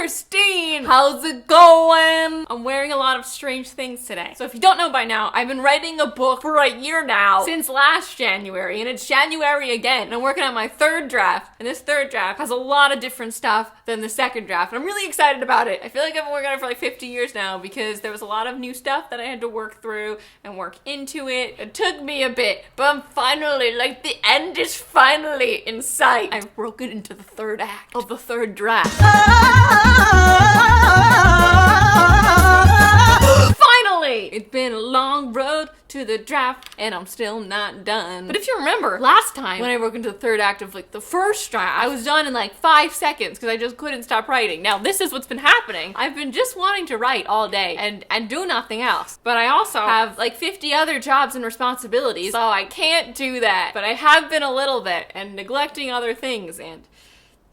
Christine! How's it going? I'm wearing a lot of strange things today. So if you don't know by now, I've been writing a book for a year now, since last January, and it's January again, and I'm working on my third draft, and this third draft has a lot of different stuff than the second draft, and I'm really excited about it. I feel like I've been working on it for like 50 years now, because there was a lot of new stuff that I had to work through and work into it. It took me a bit, but I'm finally, like, the end is finally in sight. I've broken into the third act of the third draft. Finally! It's been a long road to the draft, and I'm still not done. But if you remember, last time when I broke into the third act of like the first draft, I was done in like 5 seconds because I just couldn't stop writing. Now this is what's been happening. I've been just wanting to write all day and do nothing else. But I also have like 50 other jobs and responsibilities, so I can't do that. But I have been a little bit and neglecting other things, and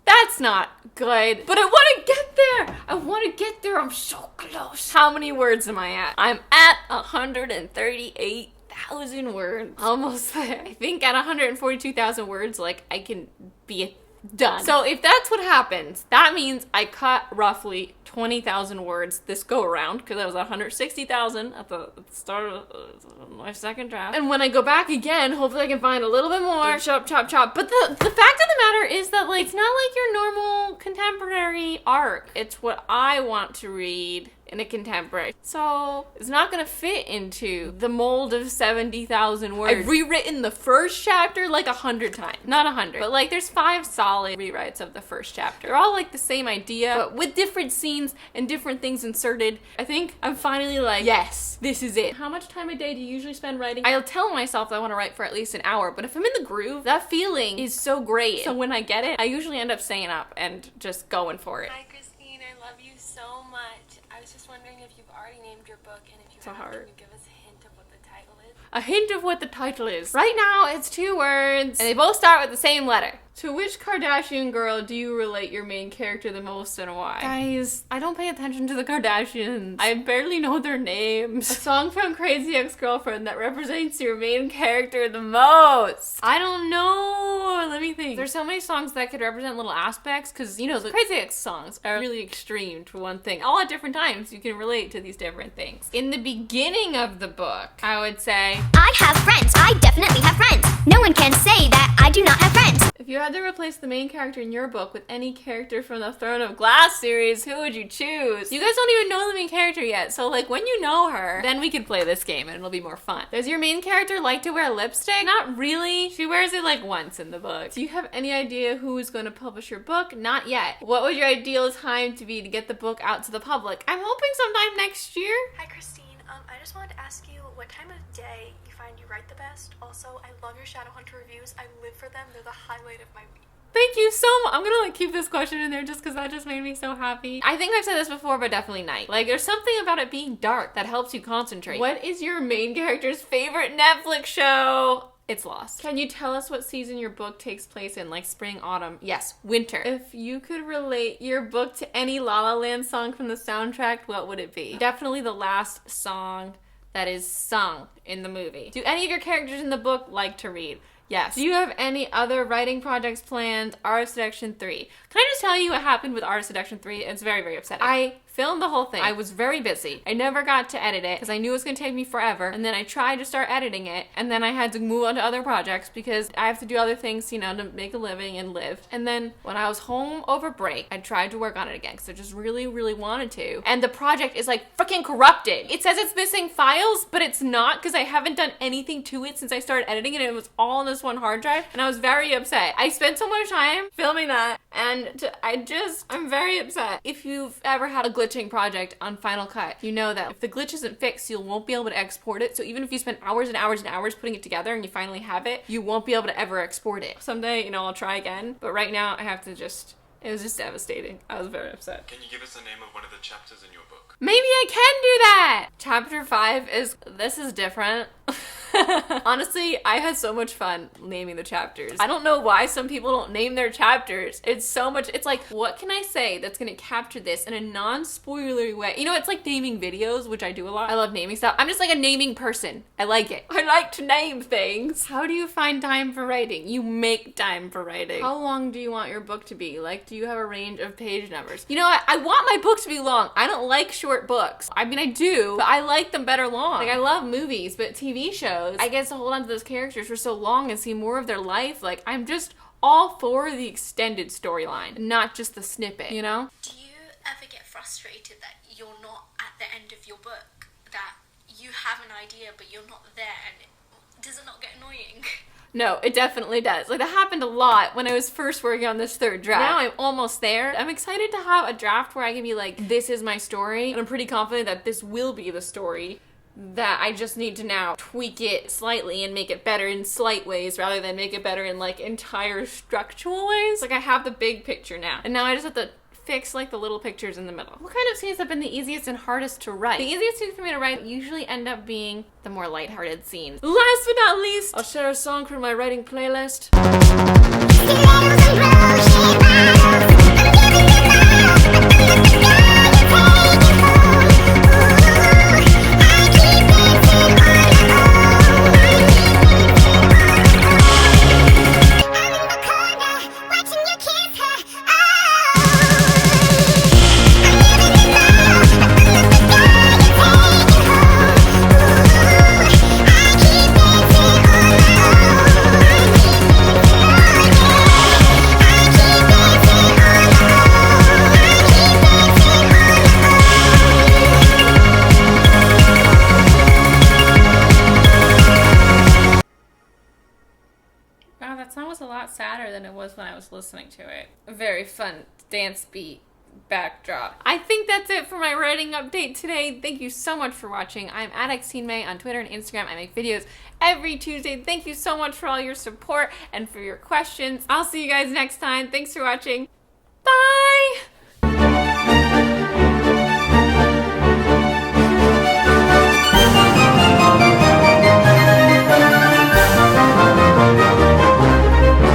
that's not good. But I want to get there. I want to get there. I'm so close. How many words am I at? I'm at 138,000 words. Almost there. I think at 142,000 words, like, I can be done. So if that's what happens, that means I cut roughly 20,000 words this go around, because I was at 160,000 at the start of my second draft. And when I go back again, hopefully I can find a little bit more. Chop, chop, chop. But the fact of the matter is that, like, it's not like your normal contemporary arc. It's what I want to read in a contemporary. So it's not gonna fit into the mold of 70,000 words. I've rewritten the first chapter like 100 times. Not 100, but like there's 5 solid rewrites of the first chapter. They're all like the same idea, but with different scenes and different things inserted. I think I'm finally like, yes, this is it. How much time a day do you usually spend writing? I'll tell myself that I want to write for at least an hour, but if I'm in the groove, that feeling is so great. So when I get it, I usually end up staying up and just going for it. Hi Christine, I love you so much. I was just wondering if you've already named your book, and if you have, can you give us a hint of what the title is? A hint of what the title is. Right now, it's 2 words, and they both start with the same letter. To which Kardashian girl do you relate your main character the most, and why? Guys, I don't pay attention to the Kardashians. I barely know their names. A song from Crazy Ex-Girlfriend that represents your main character the most. I don't know. Let me think. There's so many songs that could represent little aspects, because, you know, the Crazy Ex songs are really extreme to one thing. All at different times, you can relate to these different things. In the beginning of the book, I would say, I have friends. I definitely have friends. No one can say that I do not have friends. If you had to replace the main character in your book with any character from the Throne of Glass series, who would you choose? You guys don't even know the main character yet, so like when you know her, then we could play this game and it'll be more fun. Does your main character like to wear lipstick? Not really. She wears it like once in the book. Do you have any idea who is going to publish your book? Not yet. What would your ideal time to be to get the book out to the public? I'm hoping sometime next year. Hi Christine, I just wanted to ask you what time of day you find you write the best. Also, I love your Shadowhunter reviews. I live for them. They're the highlight of my week. Thank you so much. I'm gonna like keep this question in there just because that just made me so happy. I think I've said this before, but definitely night. Like, there's something about it being dark that helps you concentrate. What is your main character's favorite Netflix show? It's Lost. Can you tell us what season your book takes place in? Like spring, autumn? Yes, winter. If you could relate your book to any La La Land song from the soundtrack, what would it be? Definitely the last song that is sung in the movie. Do any of your characters in the book like to read? Yes. Do you have any other writing projects planned? Art of Seduction 3. Can I just tell you what happened with Art of Seduction 3? It's very, very upsetting. I filmed the whole thing. I was very busy. I never got to edit it because I knew it was going to take me forever. And then I tried to start editing it. And then I had to move on to other projects because I have to do other things, you know, to make a living and live. And then when I was home over break, I tried to work on it again because I just really, really wanted to. And the project is like freaking corrupted. It says it's missing files, but it's not because I haven't done anything to it since I started editing it. It was all on this one hard drive. And I was very upset. I spent so much time filming that. And I'm very upset. If you've ever had a glitching project on Final Cut, you know that if the glitch isn't fixed, you won't be able to export it. So even if you spend hours and hours and hours putting it together and you finally have it, you won't be able to ever export it. Someday, you know, I'll try again. But right now, I have to just, it was just devastating. I was very upset. Can you give us the name of one of the chapters in your book? Maybe I can do that! Chapter 5 is, this is different. Honestly, I had so much fun naming the chapters. I don't know why some people don't name their chapters. It's like, what can I say that's gonna capture this in a non-spoilery way? You know, it's like naming videos, which I do a lot. I love naming stuff. I'm just like a naming person. I like it. I like to name things. How do you find time for writing? You make time for writing. How long do you want your book to be? Like, do you have a range of page numbers? You know what? I want my book to be long. I don't like short books. I mean, I do, but I like them better long. Like, I love movies, but TV shows, I get to hold on to those characters for so long and see more of their life. Like, I'm just all for the extended storyline, not just the snippet, you know? Do you ever get frustrated that you're not at the end of your book? That you have an idea, but you're not there, and does it not get annoying? No, it definitely does. Like, that happened a lot when I was first working on this third draft. Now I'm almost there. I'm excited to have a draft where I can be like, this is my story, and I'm pretty confident that this will be the story, that I just need to now tweak it slightly and make it better in slight ways rather than make it better in like entire structural ways. Like, I have the big picture now, and now I just have to fix like the little pictures in the middle. What kind of scenes have been the easiest and hardest to write? The easiest scenes for me to write usually end up being the more lighthearted scenes. Last but not least, I'll share a song from my writing playlist. Wow, that song was a lot sadder than it was when I was listening to it. A very fun dance beat backdrop. I think that's it for my writing update today. Thank you so much for watching. I'm at XTeenMay on Twitter and Instagram. I make videos every Tuesday. Thank you so much for all your support and for your questions. I'll see you guys next time. Thanks for watching. Bye!